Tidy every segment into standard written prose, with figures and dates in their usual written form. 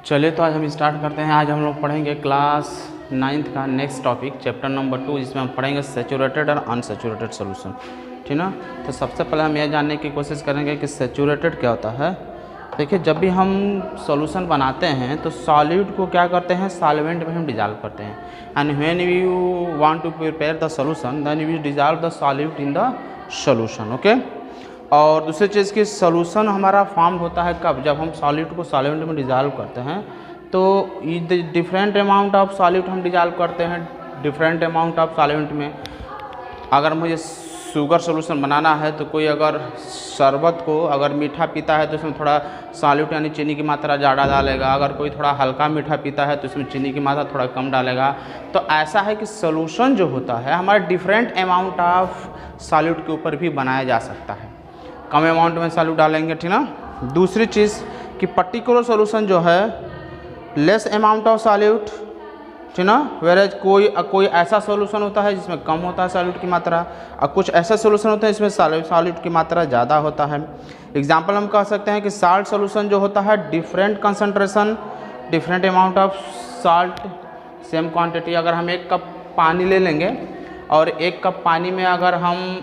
चलिए तो आज हम स्टार्ट करते हैं। आज हम लोग पढ़ेंगे क्लास 9th का नेक्स्ट टॉपिक चैप्टर नंबर 2, जिसमें हम पढ़ेंगे सैचुरेटेड और अनसैचुरेटेड सॉल्यूशन। ठीक ना। तो सबसे पहले हम यह जानने की कोशिश करेंगे कि सैचुरेटेड क्या होता है। देखिए, जब भी हम सॉल्यूशन बनाते हैं तो सॉल्यूट को क्या करते हैं, सॉल्वेंट में हम डिजॉल्व करते हैं। And when you want to prepare the solution then you dissolve the solute in the solution. Okay. और दूसरी चीज़ की सॉल्यूशन हमारा फॉर्म होता है कब, जब हम सॉल्यूट को सॉल्वेंट में डिजॉल्व करते हैं। तो डिफरेंट अमाउंट ऑफ सॉल्यूट हम डिजॉल्व करते हैं डिफरेंट अमाउंट ऑफ सॉल्वेंट में। अगर मुझे शुगर सॉल्यूशन बनाना है तो कोई अगर शरबत को अगर मीठा पीता है तो उसमें थोड़ा सॉल्यूट यानी चीनी की मात्रा ज़्यादा डालेगा। अगर कोई थोड़ा हल्का मीठा पीता है तो उसमें चीनी की मात्रा थोड़ा कम डालेगा। तो ऐसा है कि सॉल्यूशन जो होता है हमारे डिफरेंट अमाउंट ऑफ सॉल्यूट के ऊपर भी बनाया जा सकता है। कम अमाउंट में सॉल्यूट डालेंगे, ठीक ना। दूसरी चीज़ कि पर्टिकुलर सॉल्यूशन जो है लेस अमाउंट ऑफ सॉल्यूट, ठीक ना। वेरेज कोई ऐसा सॉल्यूशन होता है जिसमें कम होता है सॉल्यूट की मात्रा, और कुछ ऐसा सॉल्यूशन होता है जिसमें सॉल्यूट की मात्रा ज़्यादा होता है। एग्जाम्पल हम कह सकते हैं कि साल्ट सॉल्यूशन जो होता है different concentration different amount of salt same quantity. अगर हम 1 कप पानी ले लेंगे और 1 कप पानी में अगर हम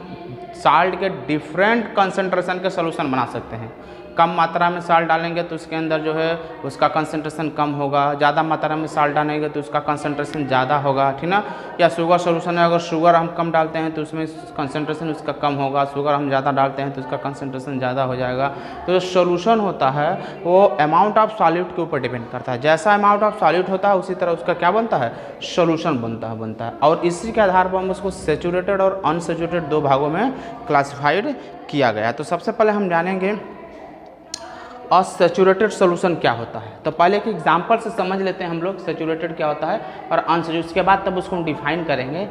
साल्ट के डिफरेंट कंसंट्रेशन के सॉल्यूशन बना सकते हैं। कम मात्रा में साल्ट डालेंगे तो उसके अंदर जो है उसका कंसंट्रेशन कम होगा, ज़्यादा मात्रा में साल्ट डालेंगे तो उसका कंसंट्रेशन ज़्यादा होगा, ठीक ना। या शुगर सॉल्यूशन है, अगर शुगर हम कम डालते हैं तो उसमें कंसंट्रेशन उसका कम होगा, शुगर हम ज़्यादा डालते हैं तो उसका कंसंट्रेशन ज़्यादा हो जाएगा। तो जो सॉल्यूशन होता है वो अमाउंट ऑफ सॉल्यूट के ऊपर डिपेंड करता है। जैसा अमाउंट ऑफ सॉल्यूट होता है उसी तरह उसका क्या बनता है, सॉल्यूशन बनता है। और इसी के आधार पर हम उसको सैचुरेटेड और अनसैचुरेटेड 2 भागों में क्लासिफाइड किया गया। तो सबसे पहले हम जानेंगे अनसैचुरेटेड सॉल्यूशन क्या होता है। तो पहले एक एग्जांपल से समझ लेते हैं हम लोग सैचुरेटेड क्या होता है और अनसैचुरेटेड, उसके बाद तब उसको हम डिफाइन करेंगे।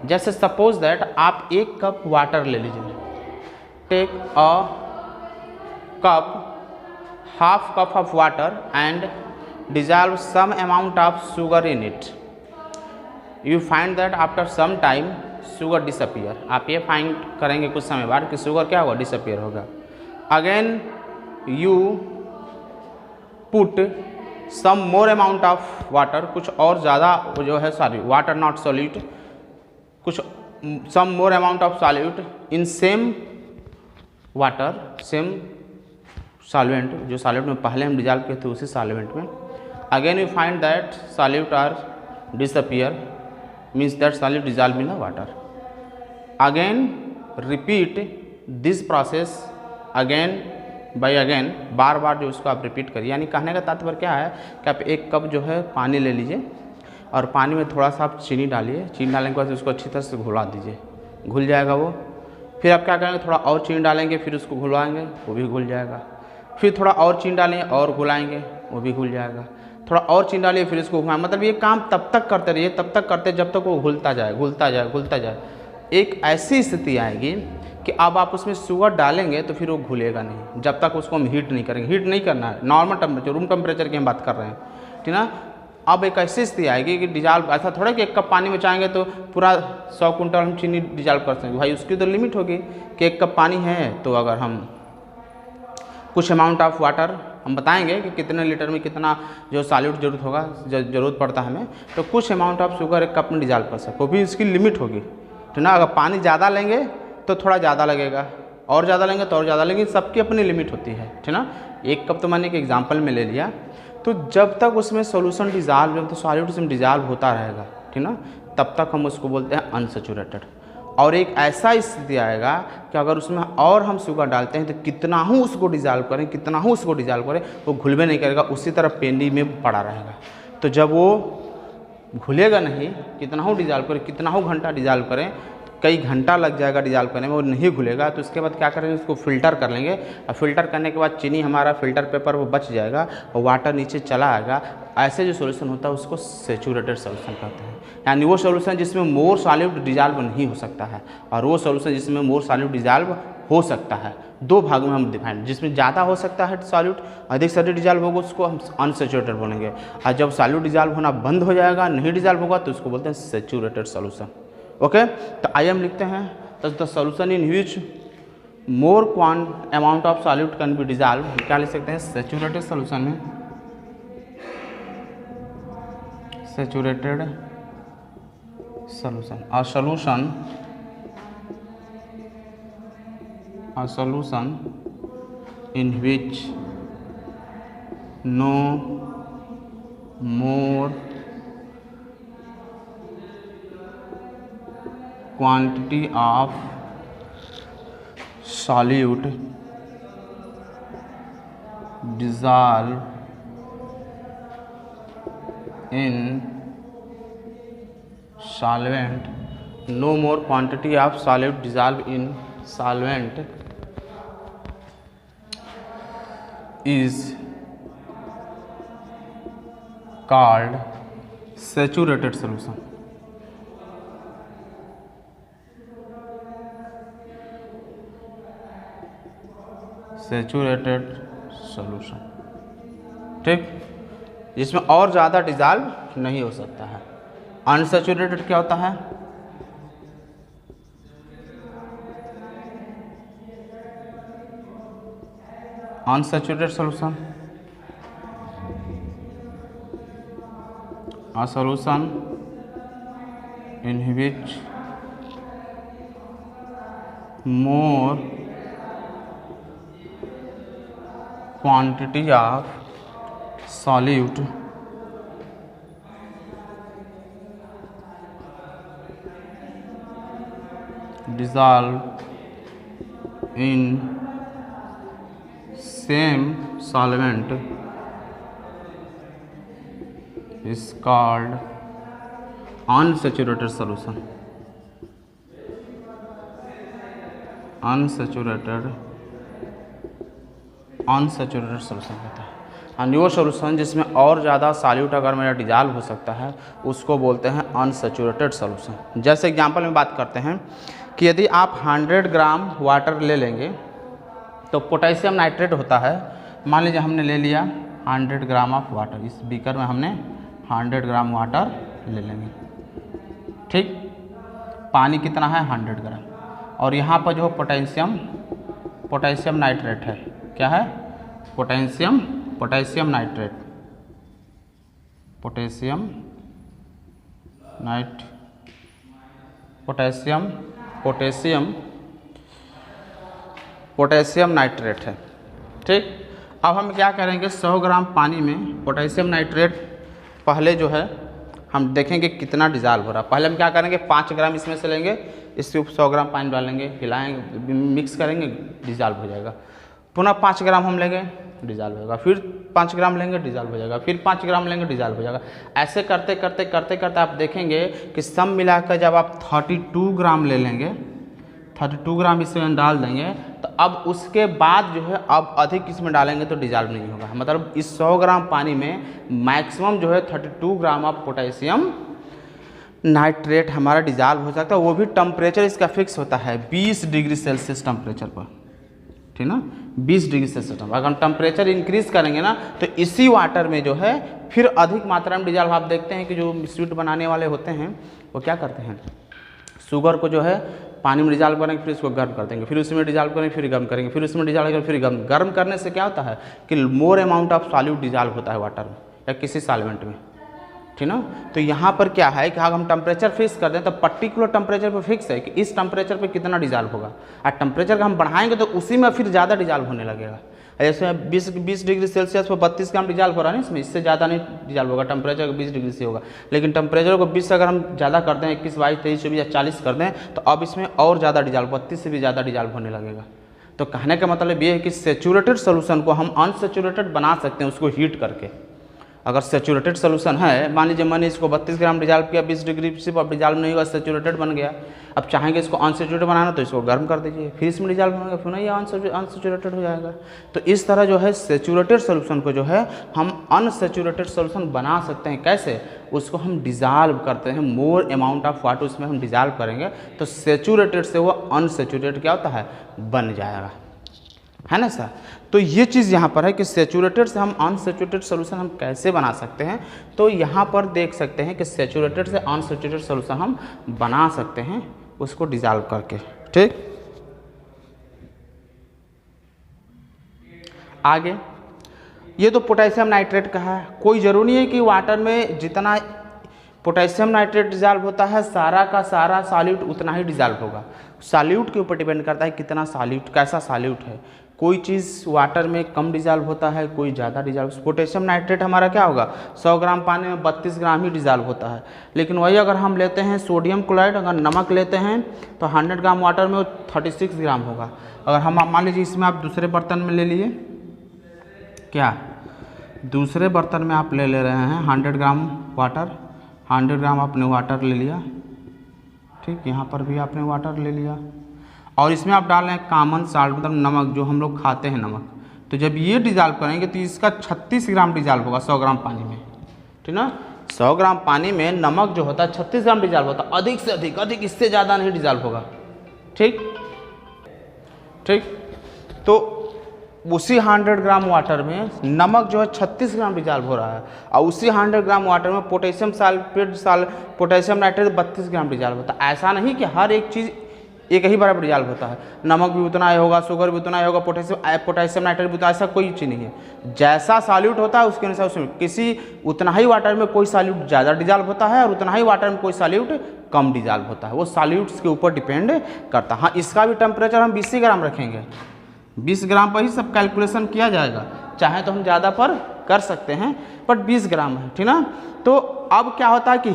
जैसे सपोज दैट आप 1 कप वाटर ले लीजिए, take a cup half cup of water and dissolve some amount of sugar in it. You find that after some time sugar disappear. आप ये फाइंड करेंगे कुछ समय बाद कि शुगर क्या होगा, डिसअपियर होगा। Again you put some more amount of water, कुछ और ज़्यादा जो है सॉरी वाटर नॉट सॉल्यूट, कुछ some more amount of solute in same water same solvent, जो सॉल्यूट में पहले हम डिजॉल्व किए थे उसी सॉल्वेंट में। Again you find that solute are disappear, means that solute dissolve in the water. Again repeat this process again by again, बार बार जो उसको आप रिपीट करिए। यानी कहने का तात्पर्य क्या है कि आप 1 कप जो है पानी ले लीजिए और पानी में थोड़ा सा आप चीनी डालिए। चीनी डालने के बाद उसको अच्छी तरह से घुला दीजिए, घुल जाएगा वो। फिर आप क्या करेंगे, थोड़ा और चीनी डालेंगे, फिर उसको घुलाएंगे, वो भी घुल जाएगा। फिर थोड़ा और चीनी डालेंगे और घुलाएंगे, वो भी घुल जाएगा। थोड़ा और चीनी डालिए, फिर इसको घुमाएं। मतलब ये काम तब तक करते रहिए, तब तक करते जब तक वो घुलता जाए। एक ऐसी स्थिति आएगी कि अब आप उसमें शुगर डालेंगे तो फिर वो घुलेगा नहीं, जब तक उसको हम हीट नहीं करेंगे। हीट नहीं करना है, नॉर्मल टेम्परेचर, रूम टेम्परेचर की हम बात कर रहे हैं, ठीक ना। अब एक ऐसी स्थिति आएगी कि डिजॉल्व, ऐसा थोड़ा कि 1 कप पानी में चाहेंगे तो पूरा 100 क्विंटल हम चीनी डिजॉल्व कर सकते हैं। भाई उसकी तो लिमिट होगी कि 1 कप पानी है तो अगर हम कुछ अमाउंट ऑफ वाटर हम बताएंगे कि कितने लीटर में कितना जो सॉल्यूट जरूरत होगा, जरूरत पड़ता है हमें, तो कुछ अमाउंट ऑफ शुगर 1 कप में डिजॉल्व कर सकते, वो भी इसकी लिमिट होगी, ठीक ना। अगर पानी ज़्यादा लेंगे तो थोड़ा ज़्यादा लगेगा, और ज़्यादा लेंगे तो और ज़्यादा, लेकिन सबकी अपनी लिमिट होती है, ठीक ना। 1 कप तो मैंने एक एग्जांपल में ले लिया। तो जब तक उसमें सॉल्यूशन डिजॉल्व, जब तक सॉल्यूट उसमें डिजॉल्व होता रहेगा, ठीक ना, तब तक हम उसको बोलते हैं अनसैचुरेटेड। और एक ऐसा स्थिति आएगा कि अगर उसमें और हम शुगर डालते हैं तो कितना ही उसको डिजॉल्व करें वो घुलवे नहीं करेगा, उसी तरह पेंडी में पड़ा रहेगा। तो जब वो घुलेगा नहीं, कितना ही डिजॉल्व करें, कितना ही घंटा डिजॉल्व करें, कई घंटा लग जाएगा डिजॉल्व करने में, वो नहीं घुलेगा। तो उसके बाद क्या करेंगे, उसको फ़िल्टर कर लेंगे, और फिल्टर करने के बाद चीनी हमारा फिल्टर पेपर वो बच जाएगा और वाटर नीचे चला आएगा। ऐसे जो सॉल्यूशन होता है उसको सैचुरेटेड सॉल्यूशन कहते हैं। यानी वो सॉल्यूशन जिसमें मोर सॉल्यूट डिजॉल्व नहीं हो सकता है, और वो सॉल्यूशन जिसमें मोर सॉल्यूट डिजॉल्व हो सकता है। 2 भागों में हम डिफाइन, जिसमें ज़्यादा हो सकता है सॉल्यूट, अधिक से अधिक डिजॉल्व होगा, उसको हम अनसैचुरेटेड बोलेंगे। और जब सॉल्यूट डिजॉल्व होना बंद हो जाएगा, नहीं डिजॉल्व होगा, तो उसको बोलते हैं सैचुरेटेड सॉल्यूशन। ओके। तो आइए हम लिखते हैं the solution in which more amount of solute can be dissolve. क्या लिख सकते हैं, सैचुरेटेड सॉल्यूशन में saturated solution, a solution in which no more quantity of solute dissolve in solvent, no more quantity of solute dissolve in solvent is called saturated solution. Saturated solution, ठीक, जिसमें और ज़्यादा dissolve नहीं हो सकता है। Unsaturated क्या होता है? Unsaturated solution, a solution in which more quantity of solute dissolve in same solvent is called unsaturated solution. Unsaturated solution होता है। और वो सोल्यूशन जिसमें और ज़्यादा सॉल्यूट अगर मेरा डिजॉल्व हो सकता है उसको बोलते हैं अनसैचुरेटेड सोल्यूशन। जैसे एग्जांपल में बात करते हैं कि यदि आप 100 ग्राम वाटर ले लेंगे तो पोटेशियम नाइट्रेट होता है, मान लीजिए हमने ले लिया 100 ग्राम ऑफ वाटर, इस बीकर में हमने 100 ग्राम वाटर ले लेंगे, ठीक, पानी कितना है 100 ग्राम, और यहाँ पर जो पोटेशियम नाइट्रेट है, क्या है? पोटेशियम नाइट्रेट, पोटेशियम नाइट्रेट है, ठीक। अब हम क्या करेंगे, 100 ग्राम पानी में पोटेशियम नाइट्रेट पहले जो है हम देखेंगे कितना डिजॉल्व हो रहा है। पहले हम क्या करेंगे, 5 ग्राम इसमें से लेंगे, इसके ऊपर 100 ग्राम पानी डालेंगे, हिलाएंगे, मिक्स करेंगे, डिजॉल्व हो जाएगा। पुनः 5 ग्राम हम लेंगे, डिजॉल्व होगा, फिर 5 ग्राम लेंगे, डिजॉल्व हो जाएगा, फिर 5 ग्राम लेंगे, डिजॉल्व हो जाएगा। ऐसे करते करते आप देखेंगे कि सब मिलाकर जब आप 32 ग्राम ले लेंगे, 32 ग्राम इसमें डाल देंगे, तो अब उसके बाद जो है अब अधिक इसमें डालेंगे तो डिजॉल्व नहीं होगा। मतलब इस 100 ग्राम पानी में मैक्सिमम जो है 32 ग्राम ऑफ पोटेशियम नाइट्रेट हमारा डिजॉल्व हो सकता है। वो भी टेम्परेचर इसका फिक्स होता है 20 डिग्री सेल्सियस टेम्परेचर पर, ठीक ना, 20 डिग्री सेल्सियस। अगर हम टेम्परेचर इंक्रीज करेंगे ना तो इसी वाटर में जो है फिर अधिक मात्रा में डिजॉल्व। आप देखते हैं कि जो स्वीट बनाने वाले होते हैं वो क्या करते हैं, शुगर को जो है पानी में डिजॉल्व करेंगे, फिर इसको गर्म कर देंगे, फिर उसमें डिजॉल्व करेंगे, फिर गर्म करेंगे, फिर उसमें डिजॉल्व करेंगे, फिर गर्म करने से क्या होता है कि more amount of solute dissolve होता है वाटर में या किसी सॉल्वेंट में, ठीक ना। तो यहाँ पर क्या है कि अगर हम टेम्परेचर फिक्स कर दें तो पर्टिकुलर टेम्परेचर पर फिक्स है कि इस टेम्परेचर पर कितना डिजॉल्व होगा, और टेम्परेचर का हम बढ़ाएंगे तो उसी में फिर ज़्यादा डिजॉल्व होने लगेगा। जैसे 20 डिग्री सेल्सियस पर 32 ग्राम डिजॉल्व हो रहा है ना, इसमें इससे ज़्यादा नहीं डिजॉल्व होगा, टेम्परेचर 20 डिग्री से होगा। लेकिन टेम्परेचर को 20 से अगर हम ज़्यादा कर दें, 21, 22, 23, 24 या 40 कर दें, तो अब इसमें और ज़्यादा डिजॉल्व, 32 से भी ज़्यादा डिजॉल्व होने लगेगा। तो कहने का मतलब ये है कि सैचुरेटेड सोल्यूशन को हम अनसैचुरेटेड बना सकते हैं उसको हीट करके। अगर सैचुरेटेड सोल्यूशन है, मान लीजिए मैंने इसको 32 ग्राम डिजॉल्व किया, 20 डिग्री से अब डिजॉल्व नहीं हुआ, सैचुरेटेड बन गया। अब चाहेंगे इसको अनसैचुरेटेड बनाना तो इसको गर्म कर दीजिए, फिर इसमें डिजॉल्व होगा, फिर ये अनसैचुरेटेड हो जाएगा। तो इस तरह जो है सैचुरेटेड सोल्यूशन को जो है हम अनसैचुरेटेड सोल्यूशन बना सकते हैं। कैसे? उसको हम डिजॉल्व करते हैं, मोर अमाउंट ऑफ वाटर उसमें हम डिजॉल्व करेंगे तो सैचुरेटेड से वो अनसैचुरेटेड क्या होता है, बन जाएगा, है ना सर। तो ये चीज़ यहाँ पर है कि सैचुरेटेड से हम अनसैचुरेटेड सोल्यूशन हम कैसे बना सकते हैं। तो यहाँ पर देख सकते हैं कि सैचुरेटेड से अनसैचुरेटेड सोल्यूशन हम बना सकते हैं उसको डिजॉल्व करके, ठीक। आगे ये तो पोटेशियम नाइट्रेट का है। कोई ज़रूरी नहीं है कि वाटर में जितना पोटेशियम नाइट्रेट डिजॉल्व होता है, सारा का सारा सॉल्यूट उतना ही डिजॉल्व होगा। सॉल्यूट के ऊपर डिपेंड करता है कितना सॉल्यूट, कैसा सॉल्यूट है। कोई चीज़ वाटर में कम डिजॉल्व होता है, कोई ज़्यादा डिजॉल्व। पोटेशियम नाइट्रेट हमारा क्या होगा, 100 ग्राम पानी में 32 ग्राम ही डिजॉल्व होता है। लेकिन वही अगर हम लेते हैं सोडियम क्लोराइड, अगर नमक लेते हैं तो 100 ग्राम वाटर में वो 36 ग्राम होगा। अगर हम मान लीजिए इसमें आप दूसरे बर्तन में ले लिए, क्या दूसरे बर्तन में आप ले रहे हैं 100 ग्राम वाटर, 100 ग्राम आपने वाटर ले लिया, ठीक, यहाँ पर भी आपने वाटर ले लिया, और इसमें आप डाल रहे हैं कॉमन साल्ट, मतलब नमक, जो हम लोग खाते हैं नमक। तो जब ये डिजॉल्व करेंगे तो इसका 36 ग्राम डिजॉल्व होगा 100 ग्राम पानी में, ठीक ना। 100 ग्राम पानी में नमक जो होता है 36 ग्राम डिजॉल्व होता है, अधिक से अधिक, इससे ज़्यादा नहीं डिजॉल्व होगा, ठीक ठीक। तो उसी 100 ग्राम वाटर में नमक जो है 36 ग्राम डिजॉल्व हो रहा है, और उसी 100 ग्राम वाटर में पोटेशियम पोटेशियम नाइट्रेट 32 ग्राम डिजॉल्व होता है। ऐसा नहीं कि हर एक चीज़ एक ही बराबर डिजॉल्व होता है, नमक भी उतना ही होगा, शुगर भी उतना ही होगा, पोटेशियम नाइट्रेट भी उतना, ऐसा कोई चीज़ नहीं है। जैसा सॉल्यूट होता है उसके अनुसार उसमें किसी उतना ही वाटर में कोई सॉल्यूट ज़्यादा डिजॉल्व होता है और उतना ही वाटर में कोई सॉल्यूट कम डिजॉल्व होता है। वो सॉल्यूट्स के ऊपर डिपेंड करता है। हाँ, इसका भी टेम्परेचर हम 20 ग्राम रखेंगे, 20 ग्राम पर ही सब कैलकुलेशन किया जाएगा। चाहे तो हम ज़्यादा पर कर सकते हैं, बट 20 ग्राम है, ठीक ना। तो अब क्या होता है कि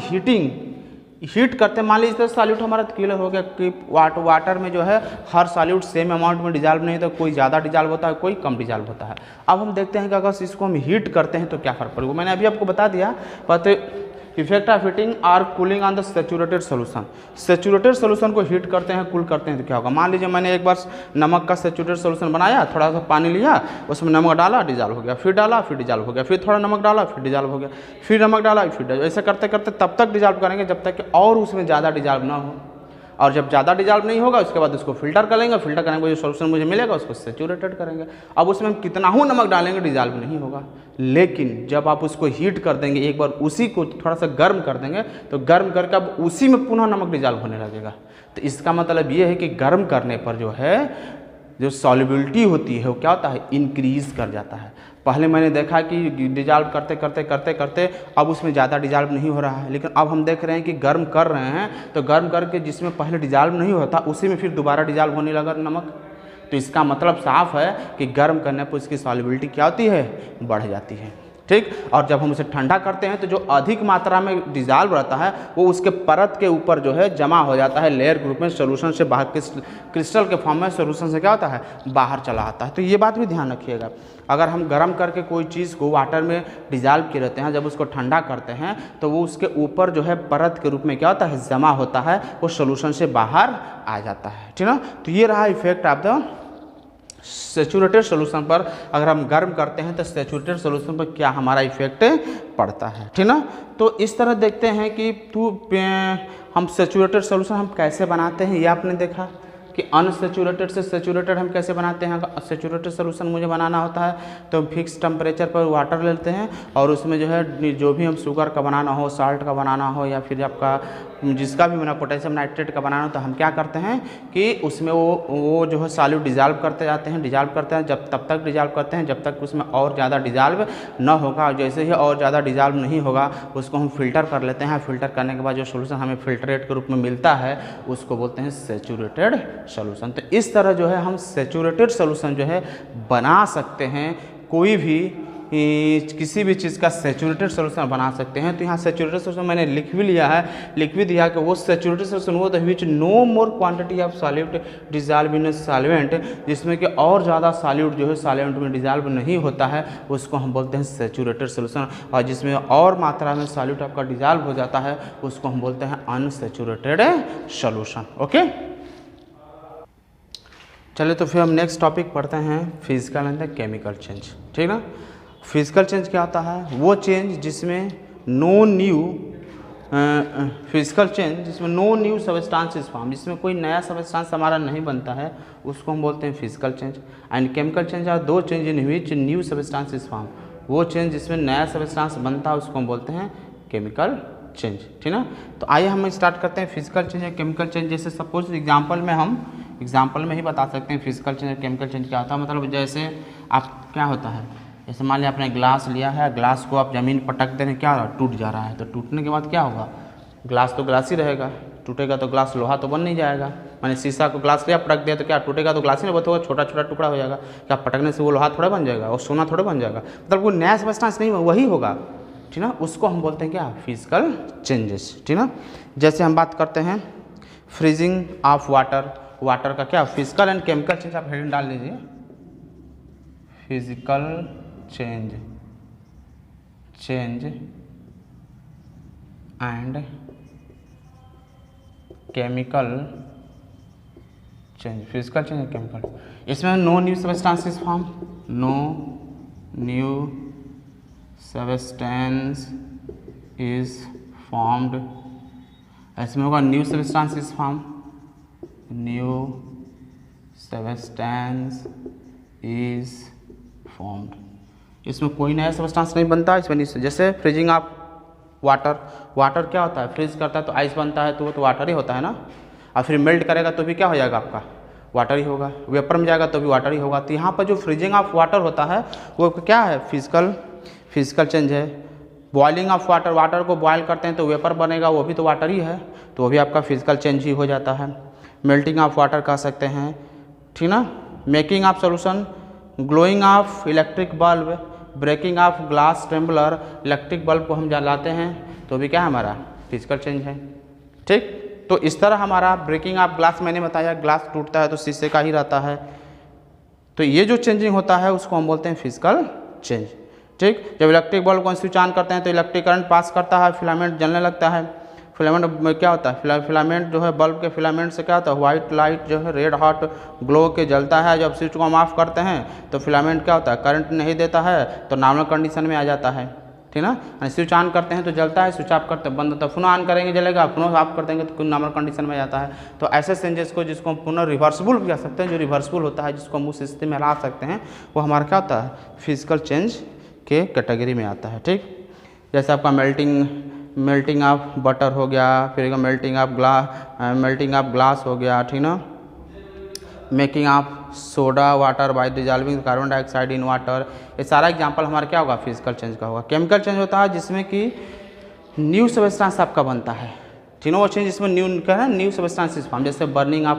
हीट करते हैं, मान लीजिए सॉल्यूट हमारा क्लियर हो गया कि वाटर में जो है हर सॉल्यूट सेम अमाउंट में डिजॉल्व नहीं होता, कोई ज़्यादा डिजॉल्व होता है, कोई कम डिजॉल्व होता है। अब हम देखते हैं कि अगर इसको हम हीट करते हैं तो क्या फ़र्क पड़ेगा। मैंने अभी आपको बता दिया, but effect of heating or cooling on the saturated solution. Saturated solution को हीट करते हैं, कूल करते हैं तो क्या होगा। मान लीजिए मैंने एक बार नमक का सेचुरेटेड सोल्यूशन बनाया, थोड़ा सा पानी लिया, उसमें नमक डाला, डिजॉल्व हो गया, फिर डाला, फिर डिजॉल्व हो गया, फिर थोड़ा नमक डाला, फिर डिजॉल्व हो गया, फिर नमक डाला, फिर डिजॉल्व। ऐसे करते करते तब तक डिजॉल्व करेंगे जब तक कि और उसमें ज़्यादा डिजॉल्व ना हो, और जब ज़्यादा डिजॉल्व नहीं होगा उसके बाद उसको फिल्टर कर लेंगे, फिल्टर करने के बाद जो सोल्यूशन मुझे मिलेगा उसको सेचुरेटेड करेंगे। अब उसमें हम कितना ही नमक डालेंगे डिजॉल्व नहीं होगा। लेकिन जब आप उसको हीट कर देंगे, एक बार उसी को थोड़ा सा गर्म कर देंगे, तो गर्म करके अब उसी में पुनः नमक डिजॉल्व होने लगेगा। तो इसका मतलब ये है कि गर्म करने पर जो है जो सॉल्युबिलिटी होती है वो क्या होता है, इंक्रीज़ कर जाता है। पहले मैंने देखा कि डिजॉल्व करते करते करते करते अब उसमें ज़्यादा डिजॉल्व नहीं हो रहा है, लेकिन अब हम देख रहे हैं कि गर्म कर रहे हैं तो गर्म करके जिसमें पहले डिजॉल्व नहीं होता उसी में फिर दोबारा डिजॉल्व होने लगा नमक। तो इसका मतलब साफ है कि गर्म करने पर उसकी सॉल्युबिलिटी क्या होती है, बढ़ जाती है, ठीक। और जब हम उसे ठंडा करते हैं तो जो अधिक मात्रा में डिजॉल्व रहता है वो उसके परत के ऊपर जो है जमा हो जाता है लेयर ग्रुप में, सोल्यूशन से बाहर क्रिस्टल के फॉर्म में सोल्यूशन से क्या होता है, बाहर चला आता है। तो ये बात भी ध्यान रखिएगा, अगर हम गर्म करके कोई चीज़ को वाटर में डिजॉल्व किए रहते हैं, जब उसको ठंडा करते हैं तो वो उसके ऊपर जो है परत के रूप में क्या होता है, जमा होता है, वो सोल्यूशन से बाहर आ जाता है, ठीक ना। तो ये रहा effect of the saturated solution पर। अगर हम गर्म करते हैं तो सेचुरेटेड सोल्यूशन पर क्या हमारा इफेक्ट पड़ता है, ठीक ना। तो इस तरह देखते हैं कि हम सेचुरेटेड सोल्यूशन हम कैसे बनाते हैं, ये आपने देखा कि अनसेचुरेटेड से सेचुरेटेड हम कैसे बनाते हैं। अगर सेचुरेटेड सोल्यूशन मुझे बनाना होता है तो हम फिक्स टेम्परेचर पर वाटर लेते हैं और उसमें जो है जो भी हम शुगर का बनाना हो, साल्ट का बनाना हो, या फिर आपका जिसका भी बना पोटेशियम नाइट्रेट का बनाना हो, तो हम क्या करते हैं कि उसमें वो जो है सॉल्यूट डिजॉल्व करते जाते हैं, डिजॉल्व करते हैं, जब तब तक डिजॉल्व करते हैं जब तक उसमें और ज़्यादा डिजॉल्व न होगा। जैसे ही और ज़्यादा डिजॉल्व नहीं होगा उसको हम फिल्टर कर लेते हैं। फिल्टर करने के बाद जो सोल्यूशन हमें फिल्ट्रेट के रूप में मिलता है उसको बोलते हैं सेचुरेटेड सोल्यूशन। तो इस तरह जो है हम सेचुरेटेड सोल्यूशन जो है बना सकते हैं, कोई भी किसी भी चीज़ का सेचुरेटेड सोल्यूशन बना सकते हैं। तो यहाँ सेचुरेटेड सोल्यूशन मैंने लिख भी लिया है, लिख भी दिया कि वो सेचुरेटेड सोल्यूशन वो the which no more quantity of solute dissolve in solvent, जिसमें कि और ज़्यादा सॉल्यूट जो है सॉल्वेंट में डिजॉल्व नहीं होता है, उसको हम बोलते हैं सेचुरेटेड सोल्यूशन। और जिसमें और मात्रा में सॉल्यूट आपका डिजॉल्व हो जाता है उसको हम बोलते हैं अनसेचुरेटेड सोल्यूशन। ओके, चलिए तो फिर हम नेक्स्ट टॉपिक पढ़ते हैं, physical and the chemical change, ठीक ना। फिजिकल चेंज क्या होता है, वो चेंज जिसमें नो न्यू फिजिकल चेंज जिसमें नो न्यू सबस्टांसेस फॉर्म, जिसमें कोई नया सबस्टांस हमारा नहीं बनता है, उसको हम बोलते हैं physical change. And chemical change are दो change in which new substances form, वो चेंज जिसमें नया सबस्टांस बनता है उसको हम बोलते हैं केमिकल चेंज, ठीक ना। तो आइए हम स्टार्ट करते हैं फिजिकल चेंज या केमिकल चेंज। जैसे सपोज एग्जाम्पल में ही बता सकते हैं फिजिकल चेंज और केमिकल चेंज क्या होता है। मतलब जैसे आप क्या होता है, जैसे मान लिया आपने ग्लास लिया है, ग्लास को आप ज़मीन पटक दे रहे हैं, क्या हो रहा है, टूट जा रहा है। तो टूटने के बाद क्या होगा, ग्लास तो ग्लास ही रहेगा, टूटेगा तो ग्लास लोहा तो बन नहीं जाएगा। मैंने शीशा को ग्लास लिया पटक दिया तो क्या टूटेगा तो ग्लास ही नहीं होगा, छोटा छोटा टुकड़ा हो जाएगा। क्या पटकने से वो लोहा थोड़ा बन जाएगा और सोना थोड़ा बन जाएगा, मतलब वो नया सब्सटेंस नहीं वही होगा, ठीक ना। उसको हम बोलते हैं क्या, फिजिकल चेंजेस, ठीक ना। जैसे हम बात करते हैं फ्रीजिंग ऑफ वाटर, वाटर का क्या फिजिकल एंड केमिकल चेंज, आप हेडिंग डाल लीजिए physical change and chemical change, physical change and chemical. इसमें no new substances form, no new substance is formed, इसमें होगा new substance is form, new substance is formed. इसमें कोई नया substance नहीं बनता इसमें। जैसे फ्रीजिंग ऑफ वाटर, वाटर क्या होता है, फ्रीज करता है तो आइस बनता है, तो वो तो वाटर ही होता है ना। और फिर मेल्ट करेगा तो भी क्या हो जाएगा आपका, वाटर ही होगा। वेपर में जाएगा तो भी वाटर ही होगा। तो यहाँ पर जो फ्रीजिंग ऑफ वाटर होता है वो क्या है, फिजिकल चेंज है। बॉइलिंग ऑफ वाटर, वाटर को बॉयल करते हैं तो वेपर बनेगा, वो भी तो वाटर ही है, तो वो भी आपका फिजिकल चेंज ही हो जाता है। मेल्टिंग ऑफ वाटर कह सकते हैं, ठीक ना। Making of solution, glowing of electric bulb, breaking of glass tumbler, electric bulb को हम जलाते हैं तो भी क्या हमारा फिजिकल चेंज है, ठीक। तो इस तरह हमारा ब्रेकिंग ऑफ ग्लास, मैंने बताया ग्लास टूटता है तो शीशे का ही रहता है, तो ये जो चेंजिंग होता है उसको हम बोलते हैं फिजिकल चेंज, ठीक। जब इलेक्ट्रिक बल्ब को स्विच ऑन करते हैं तो इलेक्ट्रिक करंट पास करता है, फिलामेंट जलने लगता है। फिलामेंट में क्या होता है, फिलामेंट जो है बल्ब के फिलामेंट से क्या होता है, व्हाइट लाइट जो है रेड हॉट ग्लो के जलता है। जब स्विच को हम ऑफ करते हैं तो फिलामेंट क्या होता है, करंट नहीं देता है तो नॉर्मल कंडीशन में आ जाता है, ठीक ना। स्विच ऑन करते हैं तो जलता है, स्विच ऑफ करते हैं बंद होता है, पुनः ऑन करेंगे जलेगा, पुनः ऑफ कर देंगे तो नॉर्मल कंडीशन में जाता है। तो ऐसे चेंजेस को जिसको हम पुनः रिवर्सिबल कह सकते हैं, जो रिवर्सिबल होता है जिसको हम उस स्थिति में ला सकते हैं, वो हमारा क्या होता है, फिजिकल चेंज के कैटेगरी में आता है, ठीक। जैसे आपका मेल्टिंग ऑफ बटर हो गया, फिर मेल्टिंग ऑफ ग्लास हो गया, ठीक ना। Making of soda water bye dissolving carbon dioxide in water, ये सारा एग्जांपल हमारा क्या होगा, फिजिकल चेंज का होगा। केमिकल चेंज होता है जिसमें कि न्यू सब्सटेंस आपका बनता है, ठीक ना। वो चेंज इसमें न्यू क्या है, न्यू सब्सटेंस इज फॉर्म। जैसे बर्निंग ऑफ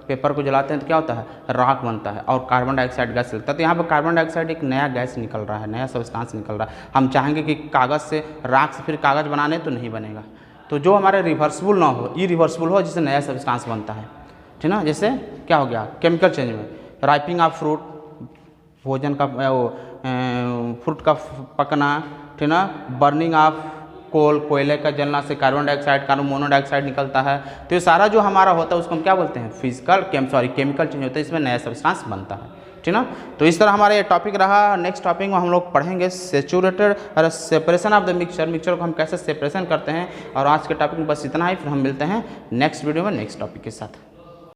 पेपर को जलाते हैं तो क्या होता है, राख बनता है और कार्बन डाइऑक्साइड गैस लगता है। तो यहाँ पर कार्बन डाइऑक्साइड एक नया गैस निकल रहा है, नया सब्सटेंस निकल रहा है। हम चाहेंगे कि कागज़ से राख से फिर कागज़ बनाने तो नहीं बनेगा, तो जो हमारे रिवर्सिबल ना हो, इरिवर्सिबल हो, जिससे नया सब्सटेंस बनता है, ठीक ना। जैसे क्या हो गया केमिकल चेंज में, राइपिंग ऑफ फ्रूट, भोजन का फ्रूट का पकना, ठीक ना। बर्निंग ऑफ कोयले का जलना से कार्बन डाइऑक्साइड, कार्बन मोनोडाइऑक्साइड निकलता है। तो ये सारा जो हमारा होता है उसको हम क्या बोलते हैं, केमिकल चेंज होता है, इसमें नया सब्सटेंस बनता है, ठीक ना। तो इस तरह हमारा ये टॉपिक रहा। नेक्स्ट टॉपिक में हम लोग पढ़ेंगे सेचुरेटेड और सेपरेशन ऑफ द मिक्सचर को हम कैसे सेपरेशन करते हैं। और आज के टॉपिक में बस इतना ही, फिर हम मिलते हैं नेक्स्ट वीडियो में नेक्स्ट टॉपिक के साथ।